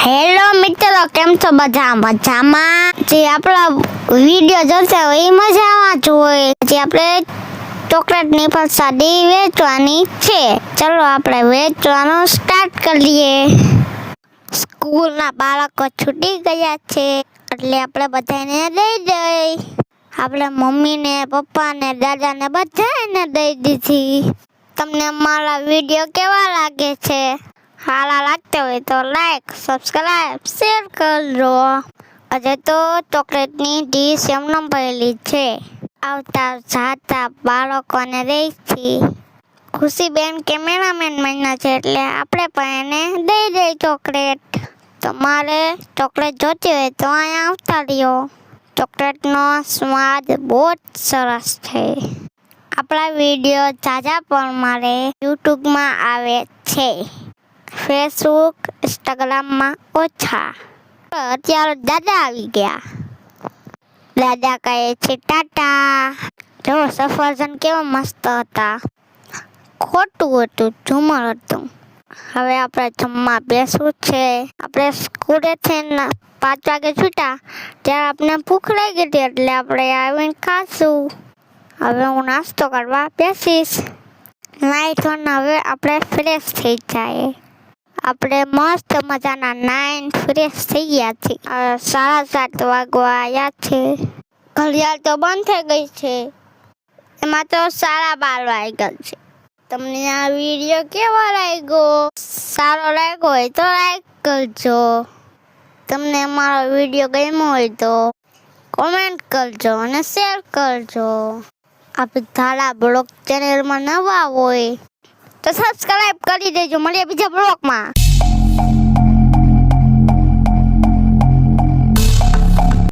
Hello મિત્રો, કેમ છો? બધા મજામાં? જે આપણા વિડીયો જોશે એ મજામાં જ હોય. જે આપણે ચોકલેટની પ્રસાદી વેચવાની છે. ચલો આપણે વેચવાનું સ્ટાર્ટ કરીએ. સ્કૂલના બાળકો છૂટી ગયા છે એટલે આપણે બધાને દઈ દઈ. આપણે મમ્મીને, પપ્પાને, દાદાને બધાને દઈ દીધી. તમને અમારા વિડીયો કેવા લાગે છે? સારા લાગતા હોય તો લાઈક, સબસ્ક્રાઈબ, શેર કરજો. આજે તો ચોકલેટની ડીશ એમને ભરેલી છે. આવતા જાતા બાળકોને દઈથી. ખુશીબેન કેમેરામેન બન્યા છે એટલે આપણે પણ એને દઈ દઈ ચોકલેટ. તમારે ચોકલેટ જોતી હોય તો અહીંયા આવતા રહ્યો. ચોકલેટનો સ્વાદ બહુ જ સરસ છે. આપણા વિડીયો ઝાઝા પણ મારે યુટ્યુબમાં આવે છે. ફેસબુક, ઇન્સ્ટાગ્રામમાં ઓછા. અત્યારે દાદા આવી ગયા. દાદા કહે છે ટાટા. જો સફરજન કેવા મસ્ત હતા. ખોટું હતું, ઝુમર હતું. હવે આપણે જમવા બેસવું છે. આપણે સ્કૂલેથી 5 વાગે છૂટા ત્યારે આપણે ભૂખ લાગી હતી એટલે આપણે આવીને ખાશું. હવે હું નાસ્તો કરવા બેસીશ. નાઈ ધોઈને હવે આપણે ફ્રેશ થઈ જાય. આપણે મસ્ત મજાના નાઈન ફ્રેશ થઈ ગયા છે. 7:30 વાગવા આવ્યા છે. ઘડિયાળ તો બંધ થઈ ગઈ છે. એમાં તો 12:30 વાગ્યા છે. તમને આ વિડીયો કેવો લાગ્યો? સારો લાગ્યો હોય તો લાઈક કરજો. તમને અમારો વિડીયો ગમ્યો હોય તો કોમેન્ટ કરજો અને શેર કરજો. આપણે ધારા બ્લોગ ચેનલમાં નવા હોય તો સબસ્ક્રાઈબ કરી દેજો. મળીએ બીજા બ્લોગમાં.